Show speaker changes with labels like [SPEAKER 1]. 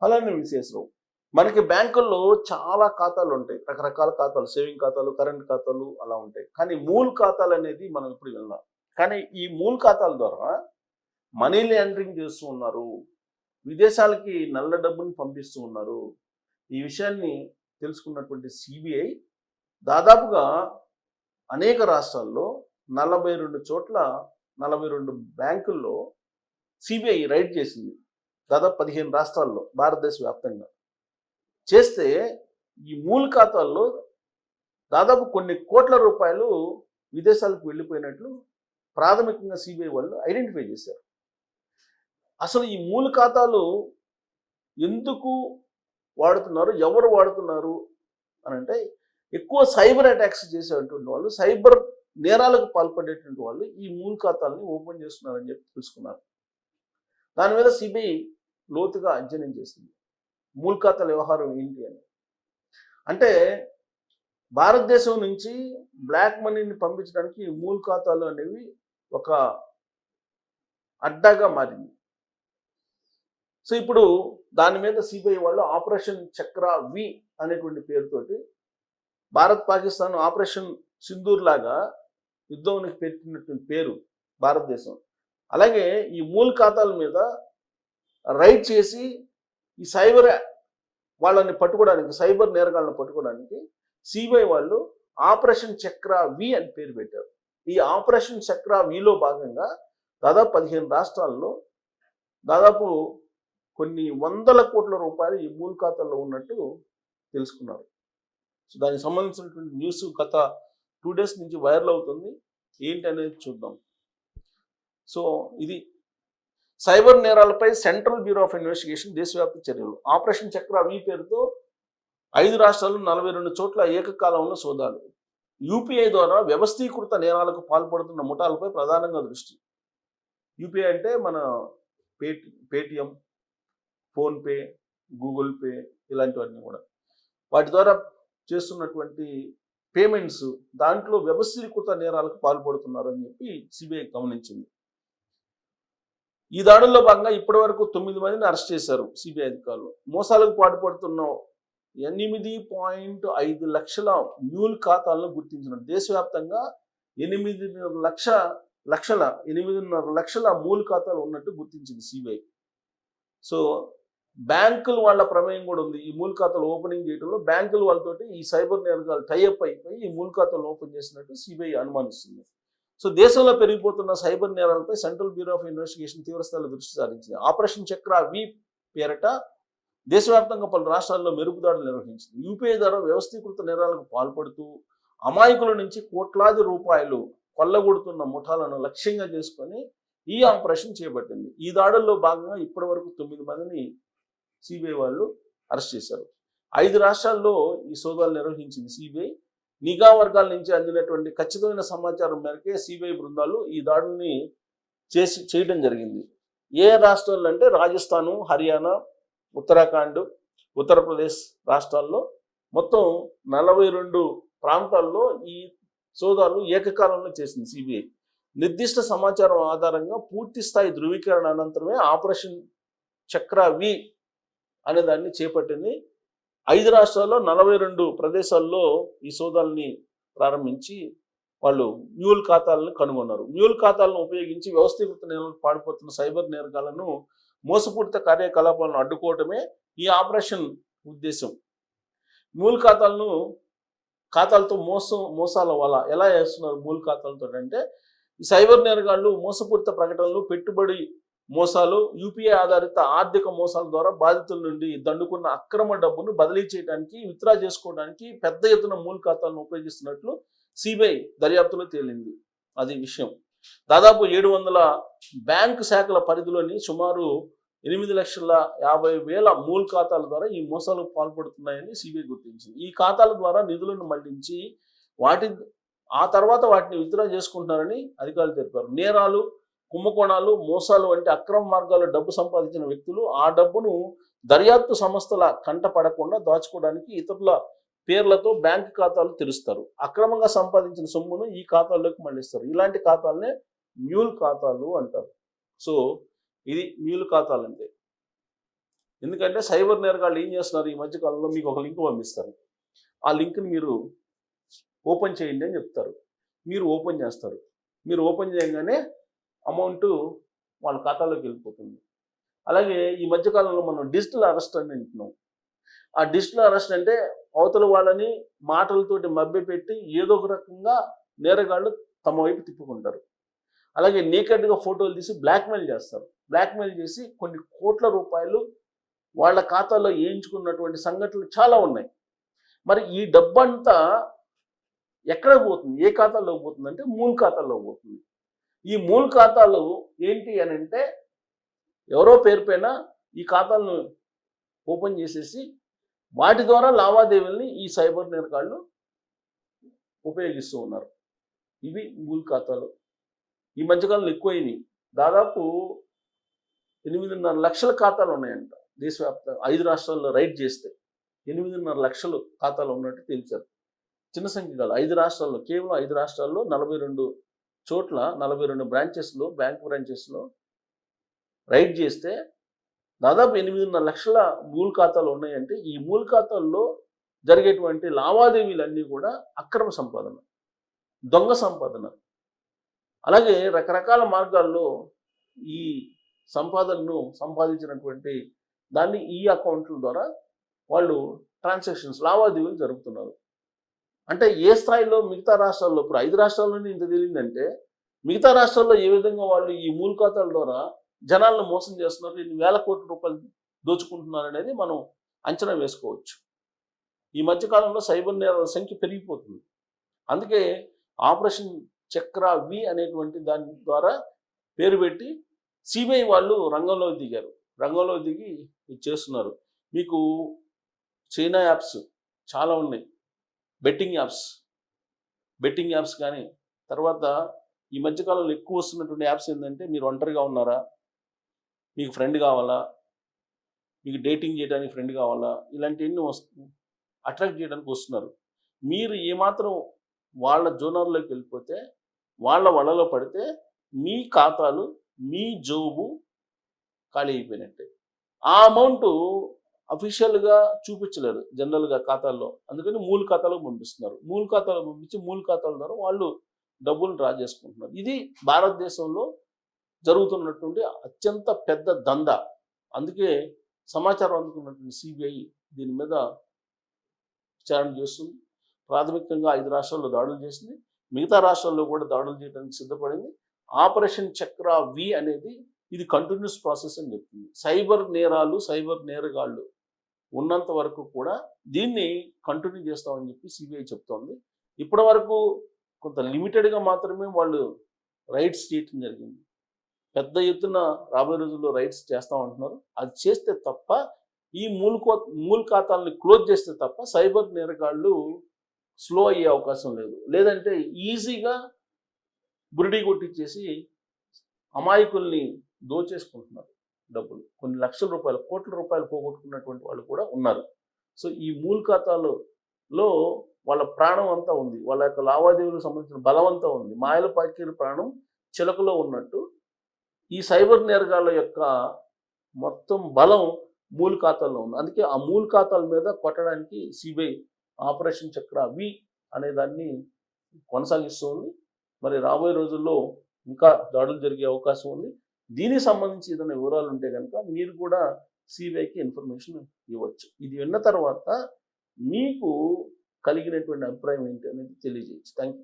[SPEAKER 1] అలానే విశేషం మనకి బ్యాంకుల్లో చాలా ఖాతాలు ఉంటాయి, రకరకాల ఖాతాలు, సేవింగ్ ఖాతాలు, కరెంట్ ఖాతాలు అలా ఉంటాయి. కానీ మూల్ ఖాతాలు అనేది మనం ఇప్పుడు విన్నాం. కానీ ఈ మూల్ ఖాతాల ద్వారా మనీ లాండరింగ్ చేస్తూ ఉన్నారు, విదేశాలకి నల్ల డబ్బుని పంపిస్తూ ఉన్నారు. ఈ విషయాన్ని తెలుసుకున్నటువంటి సిబిఐ దాదాపుగా అనేక రాష్ట్రాల్లో 42 చోట్ల 42 బ్యాంకుల్లో సిబిఐ రైడ్ చేసింది. దాదాపు 15 రాష్ట్రాల్లో భారతదేశ వ్యాప్తంగా చేస్తే ఈ మూల ఖాతాల్లో దాదాపు కొన్ని కోట్ల రూపాయలు విదేశాలకు వెళ్ళిపోయినట్లు ప్రాథమికంగా సిబిఐ వాళ్ళు ఐడెంటిఫై చేశారు. అసలు ఈ మూల ఖాతాలు ఎందుకు వాడుతున్నారు, ఎవరు వాడుతున్నారు అని అంటే, ఎక్కువ సైబర్ అటాక్స్ చేసేటువంటి వాళ్ళు, సైబర్ నేరాలకు పాల్పడేటువంటి వాళ్ళు ఈ మూల ఖాతాలని ఓపెన్ చేస్తున్నారని చెప్పి తెలుసుకున్నారు. దాని మీద సిబిఐ లోతుగా అధ్యయనం చేసింది, మూల ఖాతాల వ్యవహారం ఏంటి అని. అంటే భారతదేశం నుంచి బ్లాక్ మనీని పంపించడానికి మూల ఖాతాలు అనేవి ఒక అడ్డాగా మారింది. సో ఇప్పుడు దాని మీద సిబిఐ వాళ్ళు ఆపరేషన్ చక్ర వి అనేటువంటి పేరుతోటి భారత్ పాకిస్తాన్ ఆపరేషన్ సింధూర్ లాగా యుద్ధానికి పెట్టినటువంటి పేరు భారతదేశం. అలాగే ఈ మూల ఖాతాల మీద రైడ్ చేసి ఈ సైబర్ వాళ్ళని పట్టుకోవడానికి, సైబర్ నేరగాళ్ళని పట్టుకోవడానికి సిబిఐ వాళ్ళు ఆపరేషన్ చక్ర వి అని పేరు పెట్టారు. ఈ ఆపరేషన్ చక్ర విలో భాగంగా దాదాపు 15 రాష్ట్రాల్లో దాదాపు కొన్ని వందల కోట్ల రూపాయలు ఈ మూల ఖాతాల్లో ఉన్నట్టు తెలుసుకున్నారు. సో దానికి సంబంధించినటువంటి న్యూస్ గత 2 days నుంచి వైరల్ అవుతుంది. ఏంటి అనేది చూద్దాం. సో ఇది సైబర్ నేరాలపై సెంట్రల్ బ్యూరో ఆఫ్ ఇన్వెస్టిగేషన్ దేశవ్యాప్త చర్యలు. ఆపరేషన్ చక్ర వి పేరుతో 5 రాష్ట్రాలు 42 చోట్ల ఏకకాలంలో సోదాలు. యూపీఐ ద్వారా వ్యవస్థీకృత నేరాలకు పాల్పడుతున్న ముఠాలపై ప్రధానంగా దృష్టి. యూపీఐ అంటే మన పేటిఎం, ఫోన్పే, గూగుల్ పే ఇలాంటివన్నీ కూడా, వాటి ద్వారా చేస్తున్నటువంటి పేమెంట్స్, దాంట్లో వ్యవస్థీకృత నేరాలకు పాల్పడుతున్నారు అని చెప్పి సిబిఐ గమనించింది. ఈ దాడుల్లో భాగంగా ఇప్పటి వరకు 9 మందిని అరెస్ట్ చేశారు సిబిఐ అధికారులు. మోసాలకు పాటుపడుతున్న 8.5 లక్షల మ్యూల్ ఖాతాలను గుర్తించిన దేశవ్యాప్తంగా 8.5 లక్షల మూల్ ఖాతాలు ఉన్నట్టు గుర్తించింది సిబిఐ. సో బ్యాంకులు వాళ్ళ ప్రమేయం కూడా ఉంది. ఈ మూల ఖాతాలు ఓపెనింగ్ చేయడంలో బ్యాంకులు వాళ్ళతోటి ఈ సైబర్ నేరగాలు టైఅప్ అయిపోయి ఈ మూల ఖాతాలు ఓపెన్ చేసినట్టు సిబిఐ అనుమానిస్తుంది. సో దేశంలో పెరిగిపోతున్న సైబర్ నేరాలపై సెంట్రల్ బ్యూరో ఆఫ్ ఇన్వెస్టిగేషన్ తీవ్రస్థాయిలో దృష్టి సారించింది. ఆపరేషన్ చక్ర వి పేరట దేశవ్యాప్తంగా పలు రాష్ట్రాల్లో మెరుపుదాడులు నిర్వహించింది. యూపీఐ ద్వారా వ్యవస్థీకృత నేరాలకు పాల్పడుతూ అమాయకుల నుంచి కోట్లాది రూపాయలు కొల్లగొడుతున్న ముఠాలను లక్ష్యంగా చేసుకొని ఈ ఆపరేషన్ చేపట్టింది. ఈ దాడుల్లో భాగంగా ఇప్పటి వరకు 9 మందిని సిబిఐ వాళ్ళు అరెస్ట్ చేశారు. 5 రాష్ట్రాల్లో ఈ సోదాలు నిర్వహించింది సిబిఐ. నిఘా వర్గాల నుంచి అందినటువంటి ఖచ్చితమైన సమాచారం మేరకే సిబిఐ బృందాలు ఈ దాడుల్ని చేయడం జరిగింది. ఏ రాష్ట్రాల్లో అంటే రాజస్థాను, హర్యానా, ఉత్తరాఖండ్, ఉత్తరప్రదేశ్ రాష్ట్రాల్లో మొత్తం 42 ప్రాంతాల్లో ఈ సోదాలు ఏకకాలంలో చేసింది సిబిఐ. నిర్దిష్ట సమాచారం ఆధారంగా పూర్తి స్థాయి ధృవీకరణ అనంతరమే ఆపరేషన్ చక్ర వి అనే దాన్ని చేపట్టింది. 5 రాష్ట్రాల్లో 42 ప్రదేశాల్లో ఈ సోదాలని ప్రారంభించి వాళ్ళు మ్యూల్ ఖాతాలను కనుగొన్నారు. మ్యూల్ ఖాతాలను ఉపయోగించి వ్యవస్థీకృత నేరాలకు పాల్పడుతున్న సైబర్ నేరగాళ్లను, మోసపూరిత కార్యకలాపాలను అడ్డుకోవటమే ఈ ఆపరేషన్ ఉద్దేశం. మూల ఖాతాలతో మోసాల వల్ల ఎలా చేస్తున్నారు మూల ఖాతాలతో అంటే, ఈ సైబర్ నేరగాళ్లు మోసపూరిత ప్రకటనలు, పెట్టుబడి మోసాలు, యూపీఐ ఆధారిత ఆర్థిక మోసాల ద్వారా బాధితుల నుండి దండుకున్న అక్రమ డబ్బును బదిలీ చేయడానికి, విత్డ్రా చేసుకోవడానికి పెద్ద ఎత్తున మూల ఖాతాలను ఉపయోగిస్తున్నట్లు సిబిఐ దర్యాప్తులో తేలింది. అది విషయం. దాదాపు 700 బ్యాంకు శాఖల పరిధిలోని సుమారు 8,50,000 మూల ఖాతాల ద్వారా ఈ మోసాలకు పాల్పడుతున్నాయని సిబిఐ గుర్తించింది. ఈ ఖాతాల ద్వారా నిధులను మళ్లించి ఆ తర్వాత వాటిని విత్డ్రా చేసుకుంటున్నారని అధికారులు తెలిపారు. నేరాలు, కుంభకోణాలు, మోసాలు వంటి అక్రమ మార్గాల్లో డబ్బు సంపాదించిన వ్యక్తులు ఆ డబ్బును దర్యాప్తు సంస్థల కంట పడకుండా దాచుకోవడానికి ఇతరుల పేర్లతో బ్యాంకు ఖాతాలు తెరుస్తారు. అక్రమంగా సంపాదించిన సొమ్మును ఈ ఖాతాల్లోకి మళ్లిస్తారు. ఇలాంటి ఖాతాలనే మ్యూల్ ఖాతాలు అంటారు. సో ఇది మ్యూల్ ఖాతాలు అంటే. ఎందుకంటే సైబర్ నేరగాళ్ళు ఏం చేస్తున్నారు ఈ మధ్య కాలంలో, మీకు ఒక లింక్ పంపిస్తారు. ఆ లింక్ని మీరు ఓపెన్ చేయండి అని చెప్తారు. మీరు ఓపెన్ చేస్తారు. మీరు ఓపెన్ చేయగానే అమౌంట్ వాళ్ళ ఖాతాలోకి వెళ్ళిపోతుంది. అలాగే ఈ మధ్యకాలంలో మనం డిజిటల్ అరెస్ట్ అని వింటున్నాం. ఆ డిజిటల్ అరెస్ట్ అంటే అవతల వాళ్ళని మాటలతోటి మభ్యపెట్టి ఏదో ఒక రకంగా నేరగాళ్ళు తమ వైపు తిప్పుకుంటారు. అలాగే నేకెడ్గా ఫోటోలు తీసి బ్లాక్మెయిల్ చేస్తారు. బ్లాక్మెయిల్ చేసి కొన్ని కోట్ల రూపాయలు వాళ్ళ ఖాతాలో వేయించుకున్నటువంటి సంఘటనలు చాలా ఉన్నాయి. మరి ఈ డబ్బంతా ఎక్కడ పోతుంది, ఏ ఖాతాలో పోతుంది అంటే మూల ఖాతాలో పోతుంది. ఈ మూల ఖాతాలు ఏంటి అని అంటే ఎవరో పేరు పైన ఈ ఖాతాలను ఓపెన్ చేసేసి వాటి ద్వారా లావాదేవీల్ని ఈ సైబర్ నేరగాళ్ళు ఉపయోగిస్తూ ఉన్నారు. ఇవి మూల ఖాతాలు. ఈ మధ్యకాలంలో ఎక్కువైనవి. దాదాపు 8.5 లక్షల ఖాతాలు ఉన్నాయంట దేశవ్యాప్తంగా. 5 రాష్ట్రాల్లో రైడ్ చేస్తే 8.5 లక్షలు ఖాతాలు ఉన్నట్టు తెలిసారు. చిన్న సంఖ్య కాదు. 5 రాష్ట్రాల్లో, కేవలం 5 రాష్ట్రాల్లో 42 చోట్ల 42 బ్రాంచెస్లో, బ్యాంక్ బ్రాంచెస్లో రైడ్ చేస్తే దాదాపు 8.5 లక్షల మూల ఖాతాలు ఉన్నాయంటే ఈ మూల ఖాతాల్లో జరిగేటువంటి లావాదేవీలన్నీ కూడా అక్రమ సంపాదన, దొంగ సంపాదన. అలాగే రకరకాల మార్గాల్లో ఈ సంపాదనను సంపాదించినటువంటి దాన్ని ఈ అకౌంట్ల ద్వారా వాళ్ళు ట్రాన్సాక్షన్స్, లావాదేవీలు జరుపుతున్నారు. అంటే ఏ స్థాయిలో మిగతా రాష్ట్రాల్లో, ఇప్పుడు 5 రాష్ట్రాల్లోనే ఇంత తెలియదంటే మిగతా రాష్ట్రాల్లో ఏ విధంగా వాళ్ళు ఈ మూల ఖాతాల ద్వారా జనాలను మోసం చేస్తున్నారు, ఇన్ని వేల కోట్ల రూపాయలు దోచుకుంటున్నారు అనేది మనం అంచనా వేసుకోవచ్చు. ఈ మధ్యకాలంలో సైబర్ నేరాల సంఖ్య పెరిగిపోతుంది. అందుకే ఆపరేషన్ చక్ర వి అనేటువంటి దాని ద్వారా పేరు పెట్టి సిబిఐ వాళ్ళు రంగంలో దిగారు. రంగంలో దిగి ఇది చేస్తున్నారు. మీకు చైనా యాప్స్ చాలా ఉన్నాయి, బెట్టింగ్ యాప్స్ కానీ, తర్వాత ఈ మధ్యకాలంలో ఎక్కువ వస్తున్నటువంటి యాప్స్ ఏంటంటే మీరు ఒంటరిగా ఉన్నారా, మీకు ఫ్రెండ్ కావాలా, మీకు డేటింగ్ చేయడానికి ఫ్రెండ్ కావాలా, ఇలాంటివన్నీ అట్రాక్ట్ చేయడానికి వస్తున్నారు. మీరు ఏమాత్రం వాళ్ళ జోనర్లోకి వెళ్ళిపోతే, వాళ్ళ వలలో పడితే మీ ఖాతాలు, మీ జోబు ఖాళీ అయిపోయినట్టే. ఆ అమౌంట్ అఫీషియల్గా చూపించలేరు జనరల్గా ఖాతాల్లో. అందుకని మూల ఖాతాలకు పంపిస్తున్నారు. మూల ఖాతాలకు పంపించి మూల ఖాతాల ద్వారా వాళ్ళు డబ్బులు డ్రా చేసుకుంటున్నారు. ఇది భారతదేశంలో జరుగుతున్నటువంటి అత్యంత పెద్ద దందా. అందుకే సమాచారం అందుకున్నటువంటి సిబిఐ దీని మీద విచారణ చేస్తుంది. ప్రాథమికంగా 5 రాష్ట్రాల్లో దాడులు చేసింది, మిగతా రాష్ట్రాల్లో కూడా దాడులు చేయడానికి సిద్ధపడింది. ఆపరేషన్ చక్ర వి అనేది ఇది కంటిన్యూస్ ప్రాసెస్ అని చెప్తుంది. సైబర్ నేరాలు, సైబర్ నేరగాళ్ళు ఉన్నంత వరకు కూడా దీన్ని కంటిన్యూ చేస్తామని చెప్పి సిబిఐ చెప్తోంది. ఇప్పటి వరకు కొంత లిమిటెడ్గా మాత్రమే వాళ్ళు రైడ్స్ చేయటం జరిగింది. పెద్ద ఎత్తున రాబోయే రోజుల్లో రైడ్స్ చేస్తామంటున్నారు. అది చేస్తే తప్ప, ఈ మూల ఖాతాలని క్లోజ్ చేస్తే తప్ప సైబర్ నేరగాళ్ళు స్లో అయ్యే అవకాశం లేదు. లేదంటే ఈజీగా బురిడి కొట్టించేసి అమాయకుల్ని దోచేసుకుంటున్నారు డబ్బులు. కొన్ని లక్షల రూపాయలు, కోట్ల రూపాయలు పోగొట్టుకున్నటువంటి వాళ్ళు కూడా ఉన్నారు. సో ఈ మూల ఖాతాలలో వాళ్ళ ప్రాణం అంతా ఉంది, వాళ్ళ యొక్క లావాదేవీలకు సంబంధించిన బలం అంతా ఉంది. మాయల పాకీరు ప్రాణం చిలకలో ఉన్నట్టు ఈ సైబర్ నేరగాళ్ళ యొక్క మొత్తం బలం మూల ఖాతాల్లో ఉంది. అందుకే ఆ మూల ఖాతాల మీద కొట్టడానికి సిబిఐ ఆపరేషన్ చక్ర వి అనే దాన్ని కొనసాగిస్తూ ఉంది. మరి రాబోయే రోజుల్లో ఇంకా దాడులు జరిగే అవకాశం ఉంది. దీనికి సంబంధించి ఏదైనా వివరాలు ఉంటే కనుక మీరు కూడా సిబిఐకి ఇన్ఫర్మేషన్ ఇవ్వచ్చు. ఇది విన్న తర్వాత మీకు కలిగినటువంటి అభిప్రాయం ఏంటి అనేది తెలియజేయచ్చు. Thank you.